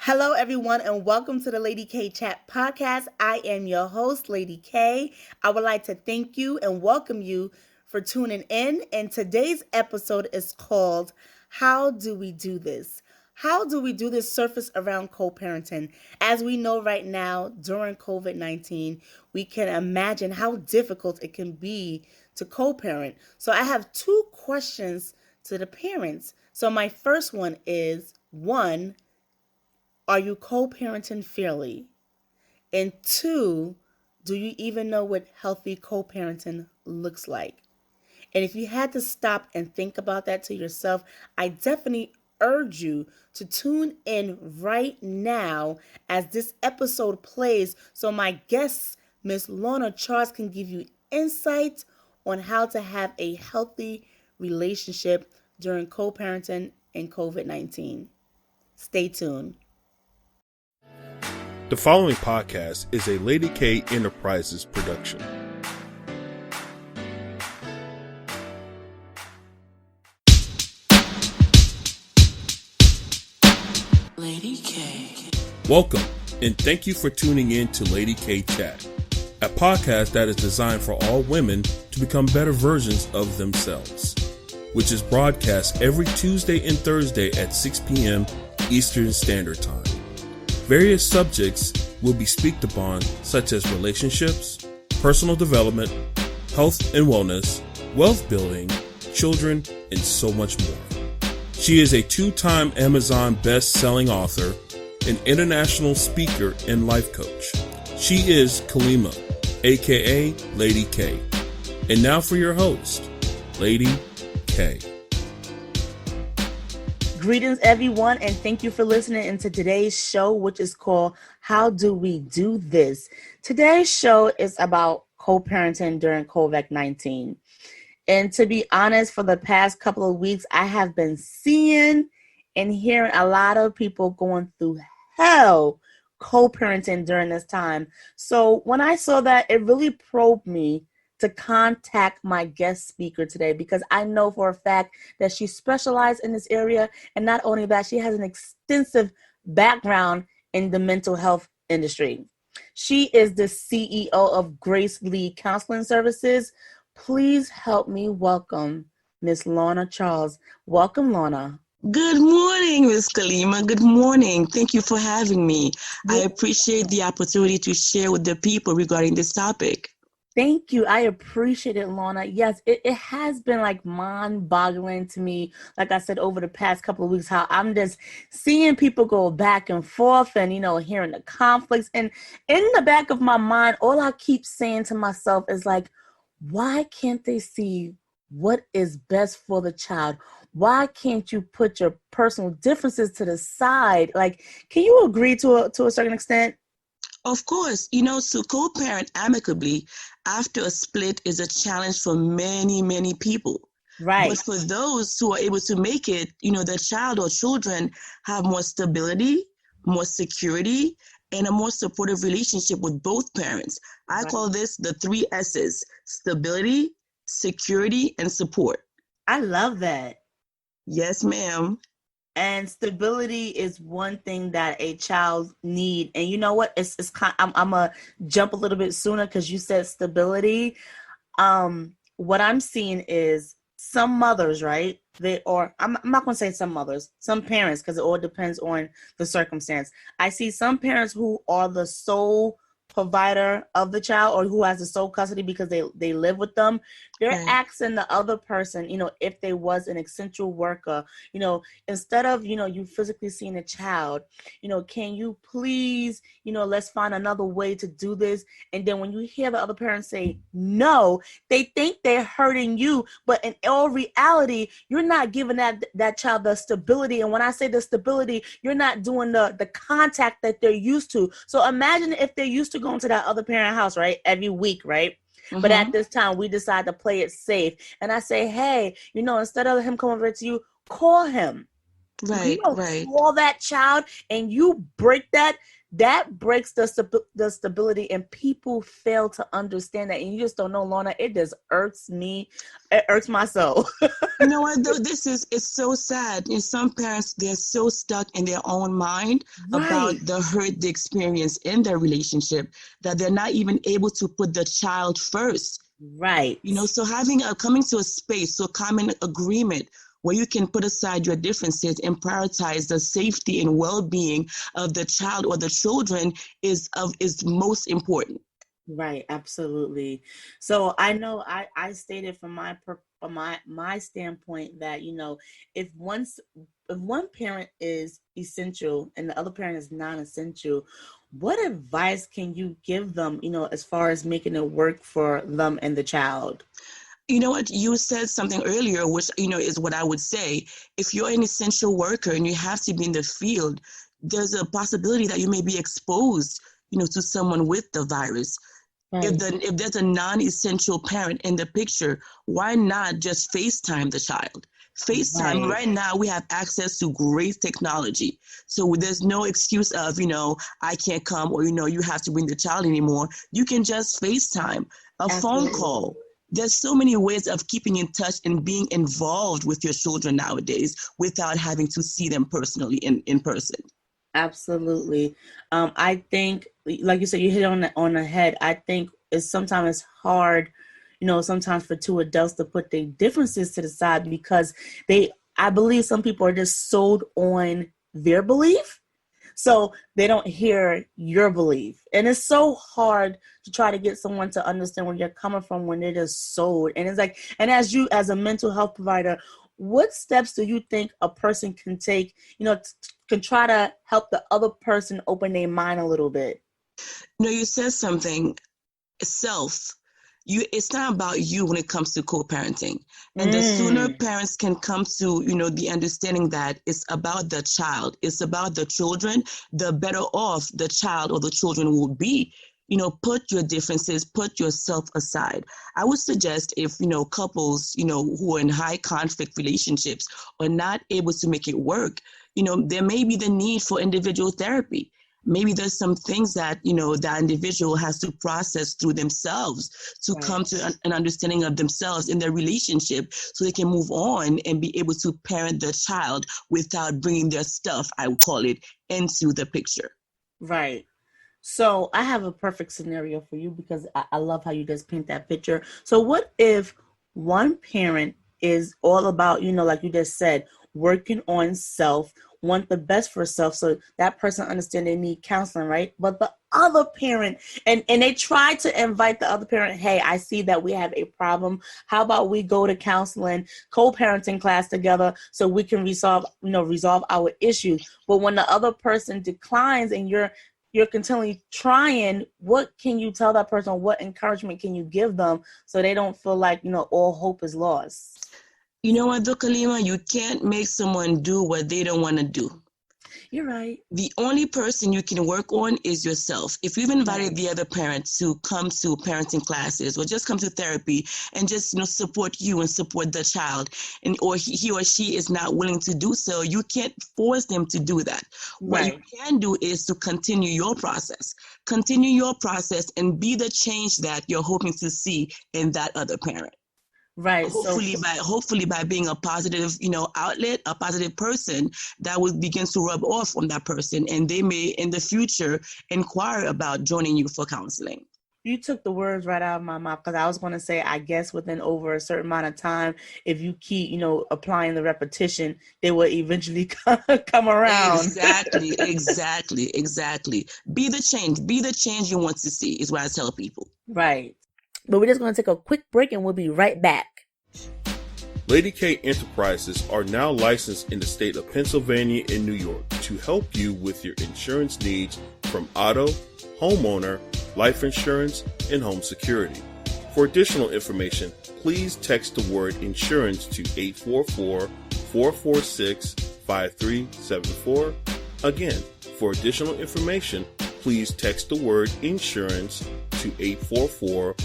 Hello, everyone, and welcome to the Lady K Chat Podcast. I am your host, Lady K. I would like to thank you and welcome you for tuning in. And today's episode is called How Do We Do This? How do we do this surface around co-parenting? As we know right now, during COVID-19, we can imagine how difficult it can be to co-parent. So I have two questions to the parents. So my first one is, one, are you co-parenting fairly? And two, do you even know what healthy co-parenting looks like? And if you had to stop and think about that to yourself, I definitely urge you to tune in right now as this episode plays so my guest, Miss Lourna Charles, can give you insight on how to have a healthy relationship during co-parenting and COVID-19. Stay tuned. The following podcast is a Lady K Enterprises production. Lady K. Welcome, and thank you for tuning in to Lady K Chat, a podcast that is designed for all women to become better versions of themselves, which is broadcast every Tuesday and Thursday at 6 p.m. Eastern Standard Time. Various subjects will be speaked upon, such as relationships, personal development, health and wellness, wealth building, children, and so much more. She is a two-time Amazon best-selling author, an international speaker, and life coach. She is Kalima, aka Lady K. And now for your host, Lady K. Greetings, everyone, and thank you for listening into today's show, which is called How Do We Do This? Today's show is about co-parenting during COVID-19. And to be honest, for the past couple of weeks, I have been seeing and hearing a lot of people going through hell co-parenting during this time. So when I saw that, it really probed me to contact my guest speaker today, because I know for a fact that she specializes in this area. And not only that, she has an extensive background in the mental health industry. She is the CEO of Grace Lee Counseling Services. Please help me welcome Miss Lourna Charles. Welcome, Lourna. Good morning, Miss Kalima. Good morning. Thank you for having me. I appreciate the opportunity to share with the people regarding this topic. Thank you. I appreciate it, Lourna. Yes, it has been like mind-boggling to me, like I said, over the past couple of weeks, how I'm just seeing people go back and forth and, hearing the conflicts. And in the back of my mind, all I keep saying to myself is like, why can't they see what is best for the child? Why can't you put your personal differences to the side? Like, can you agree to a certain extent? Of course, to co-parent amicably after a split is a challenge for many, many people. Right. But for those who are able to make it, the child or children have more stability, more security, and a more supportive relationship with both parents. I call this the 3 S's: stability, security, and support. I love that. Yes, ma'am. And stability is one thing that a child need. And you know what? It's kind. I'm gonna jump a little bit sooner because you said stability. What I'm seeing is some mothers, right? I'm not gonna say some mothers, some parents, because it all depends on the circumstance. I see some parents who are the sole provider of the child, or who has the sole custody because they live with them. They're asking the other person, if they was an essential worker, instead of, you physically seeing a child, can you please, let's find another way to do this. And then when you hear the other parent say no, they think they're hurting you. But in all reality, you're not giving that child the stability. And when I say the stability, you're not doing the contact that they're used to. So imagine if they're used to going to that other parent house, right, every week, right? Mm-hmm. But at this time, we decide to play it safe. And I say, hey, instead of him coming over to you, call him. Right, right. swallow that child and you break that breaks the stability, and people fail to understand that. And you just don't know, Lorna, it just irks me. It irks my soul. You know what, though? It's so sad. And some parents, they're so stuck in their own mind about Right. the hurt they experience in their relationship that they're not even able to put the child first. Right. So coming to a space, so common agreement where you can put aside your differences and prioritize the safety and well-being of the child or the children is most important. Right, absolutely. So I know I stated from my standpoint that if one parent is essential and the other parent is non-essential, what advice can you give them, as far as making it work for them and the child? You know what? You said something earlier, which, is what I would say. If you're an essential worker and you have to be in the field, there's a possibility that you may be exposed, to someone with the virus. Right. If there's a non-essential parent in the picture, why not just FaceTime the child? FaceTime, right now we have access to great technology. So there's no excuse of, I can't come, or, you have to bring the child anymore. You can just FaceTime, phone call. There's so many ways of keeping in touch and being involved with your children nowadays without having to see them personally in person. Absolutely. I think, like you said, you hit on the head. I think sometimes it's hard, sometimes for two adults to put their differences to the side because I believe some people are just sold on their belief. So they don't hear your belief. And it's so hard to try to get someone to understand where you're coming from when they're just sold. And it's like, and as you, as a mental health provider, what steps do you think a person can take, can try to help the other person open their mind a little bit? You said something, it's not about you when it comes to co-parenting. And the sooner parents can come to, the understanding that it's about the child, it's about the children, the better off the child or the children will be. Put your differences, put yourself aside. I would suggest if, couples, who are in high conflict relationships are not able to make it work, there may be the need for individual therapy. Maybe there's some things that, that individual has to process through themselves to come to an understanding of themselves in their relationship so they can move on and be able to parent the child without bringing their stuff, I would call it, into the picture. Right. So I have a perfect scenario for you because I love how you just paint that picture. So what if one parent is all about, like you just said, working on self, want the best for self, so that person understands they need counseling, right? But the other parent, and they try to invite the other parent, hey, I see that we have a problem. How about we go to counseling, co-parenting class together so we can resolve our issues. But when the other person declines and you're continually trying, what can you tell that person? What encouragement can you give them so they don't feel like, all hope is lost? You know what, though, Kalima? You can't make someone do what they don't want to do. You're right. The only person you can work on is yourself. If you've invited the other parent to come to parenting classes or just come to therapy and just support you and support the child, or he or she is not willing to do so, you can't force them to do that. What you can do is to continue your process and be the change that you're hoping to see in that other parent. Right. Hopefully by being a positive, outlet, a positive person that will begin to rub off on that person, and they may in the future inquire about joining you for counseling. You took the words right out of my mouth, because I was going to say, I guess within over a certain amount of time, if you keep, applying the repetition, they will eventually come around. Exactly. Be the change you want to see is what I tell people. Right. But we're just going to take a quick break and we'll be right back. Lady K Enterprises are now licensed in the state of Pennsylvania and New York to help you with your insurance needs from auto, homeowner, life insurance, and home security. For additional information, please text the word insurance to 844-446-5374. Again, for additional information, please text the word insurance to 844-446-5374.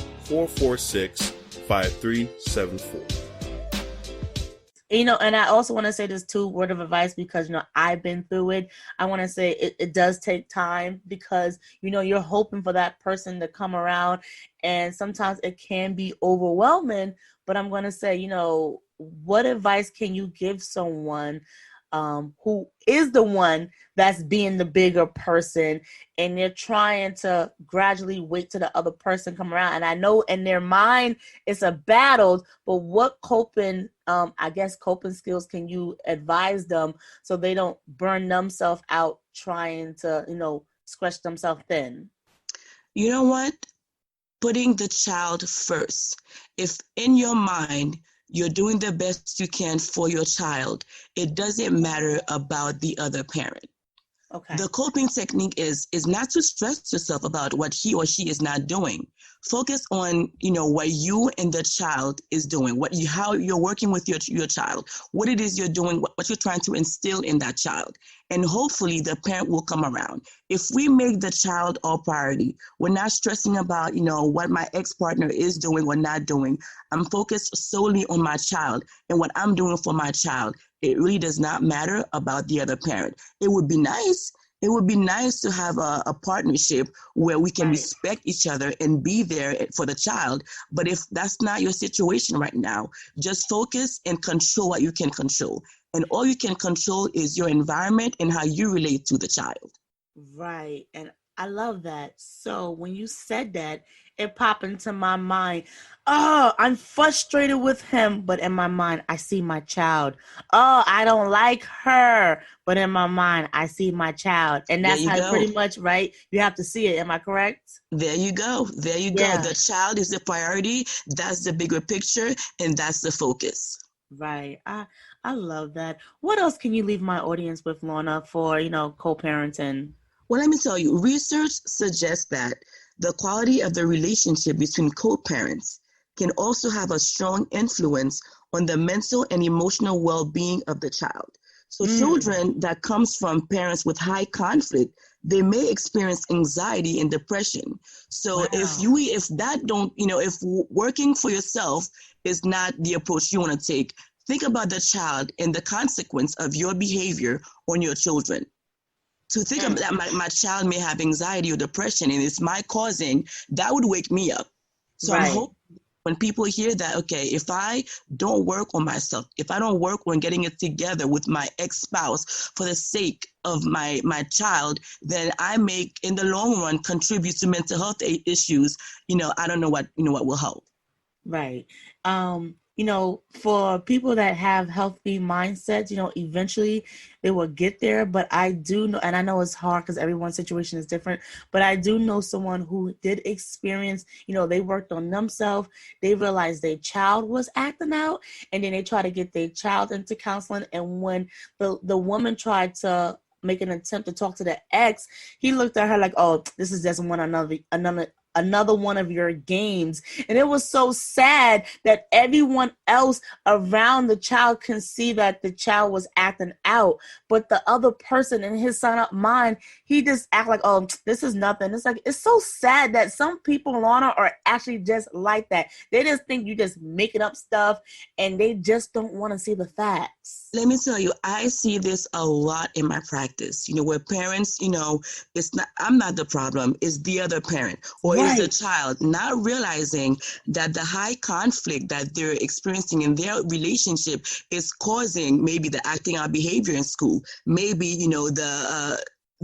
And I also want to say this too, word of advice, because, I've been through it. I want to say it does take time because, you're hoping for that person to come around, and sometimes it can be overwhelming. But I'm going to say, what advice can you give someone who is the one that's being the bigger person, and they're trying to gradually wait till the other person come around? And I know in their mind it's a battle, but what coping skills can you advise them so they don't burn themselves out trying to, stretch themselves thin? You know what? Putting the child first. If in your mind you're doing the best you can for your child, it doesn't matter about the other parent. Okay. The coping technique is not to stress yourself about what he or she is not doing. Focus on, what you and the child is doing, how you're working with your child, what it is you're doing, what you're trying to instill in that child. And hopefully the parent will come around. If we make the child our priority, we're not stressing about, what my ex-partner is doing or not doing. I'm focused solely on my child and what I'm doing for my child. It really does not matter about the other parent. It would be nice. It would be nice to have a partnership where we can respect each other and be there for the child. But if that's not your situation right now, just focus and control what you can control. And all you can control is your environment and how you relate to the child. Right. And I love that. So when you said that, it popped into my mind. Oh, I'm frustrated with him, but in my mind, I see my child. Oh, I don't like her, but in my mind, I see my child. And that's how pretty much, right? You have to see it. Am I correct? There you go. There you go. The child is the priority. That's the bigger picture, and that's the focus. Right. I love that. What else can you leave my audience with, Lourna, for, co-parenting? Well, let me tell you, research suggests that the quality of the relationship between co-parents can also have a strong influence on the mental and emotional well-being of the child. So children that comes from parents with high conflict, they may experience anxiety and depression. So if working for yourself is not the approach you want to take, think about the child and the consequence of your behavior on your children. To think of that, my child may have anxiety or depression and it's my causing, that would wake me up. So I'm hoping when people hear that, okay, if I don't work on myself, if I don't work on getting it together with my ex-spouse for the sake of my child, then I may, in the long run, contribute to mental health issues. I don't know what will help. Right. For people that have healthy mindsets, eventually they will get there. But I do know, and I know it's hard because everyone's situation is different, but I do know someone who did experience, they worked on themselves. They realized their child was acting out, and then they try to get their child into counseling. And when the woman tried to make an attempt to talk to the ex, he looked at her like, oh, this is just another one of your games. And it was so sad that everyone else around the child can see that the child was acting out, but the other person in his mind, he just act like, oh, this is nothing. It's like, it's so sad that some people, Lourna, are actually just like that. They just think you just making up stuff and they just don't want to see the facts. Let me tell you, I see this a lot in my practice, where parents, it's not, I'm not the problem, it's the other parent or it's the child, not realizing that the high conflict that they're experiencing in their relationship is causing maybe the acting out behavior in school, maybe,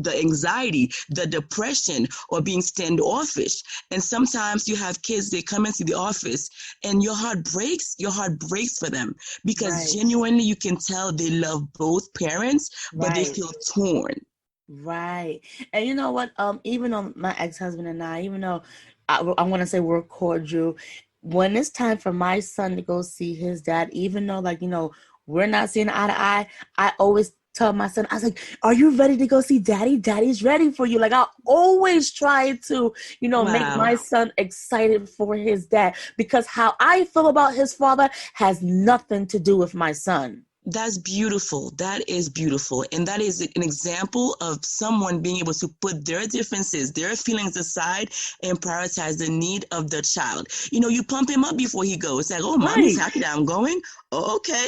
the anxiety, the depression, or being standoffish. And sometimes you have kids, they come into the office and your heart breaks for them because genuinely you can tell they love both parents, but they feel torn. Right. And you know what? Even on my ex-husband and I, even though I want to say we're cordial, when it's time for my son to go see his dad, even though we're not seeing eye to eye, I always tell my son, I was like, are you ready to go see daddy? Daddy's ready for you. Like, I always try to, make my son excited for his dad, because how I feel about his father has nothing to do with my son. That's beautiful. That is beautiful. And that is an example of someone being able to put their differences, their feelings aside and prioritize the need of the child. You pump him up before he goes. Like, oh, mommy's happy that I'm going. Oh, okay.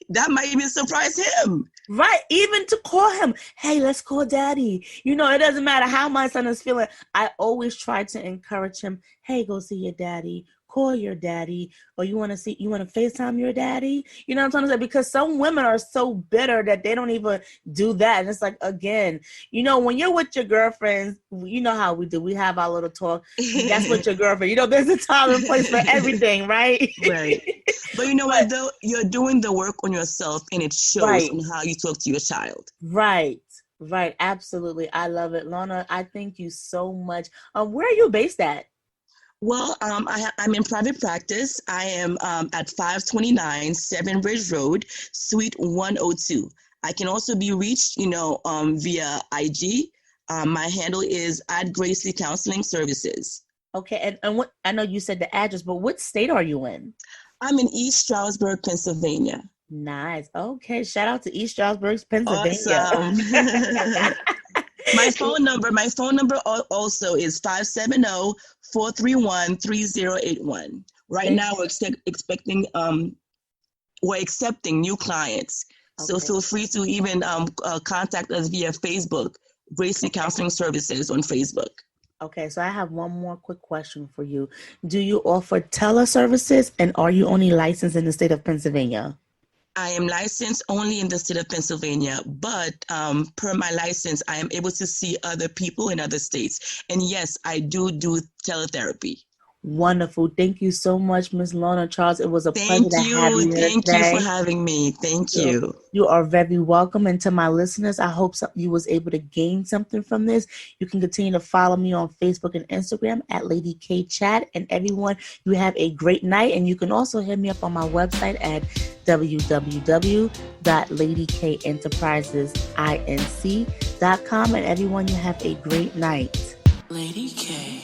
that might even surprise him. Right. Even to call him, hey, let's call daddy. You know, it doesn't matter how my son is feeling. I always try to encourage him, hey, go see your daddy. Call your daddy, or you want to FaceTime your daddy? You know what I'm trying to say? Because some women are so bitter that they don't even do that. And it's like, again, you know, when you're with your girlfriends, you know how we do. We have our little talk. That's with your girlfriend. You know, there's a time and place for everything, right? Right. But you know what, though? You're doing the work on yourself, and it shows in how you talk to your child. Right. Right. Absolutely. I love it. Lourna, I thank you so much. Where are you based at? Well, I'm in private practice. I am at 529 Seven Bridge Road, Suite 102. I can also be reached, via IG. My handle is @Gracely Services. Okay, and what, I know you said the address, but what state are you in? I'm in East Stroudsburg, Pennsylvania. Nice. Okay, shout out to East Stroudsburg, Pennsylvania. Awesome. My phone number also is 570-431-3081. Right now, we're accepting new clients. Okay. So feel free to even contact us via Facebook, Gracely Counseling Services on Facebook. Okay, so I have one more quick question for you. Do you offer teleservices, and are you only licensed in the state of Pennsylvania? I am licensed only in the state of Pennsylvania, but per my license, I am able to see other people in other states. And yes, I do teletherapy. Wonderful. Thank you so much, Ms. Lourna Charles. It was a pleasure to have you here Thank today. you for having me. Thank you. You are very welcome. And to my listeners, I hope you was able to gain something from this. You can continue to follow me on Facebook and Instagram at Lady K Chat. And everyone, you have a great night. And you can also hit me up on my website at www.ladykenterprisesinc.com. And everyone, you have a great night. Lady K.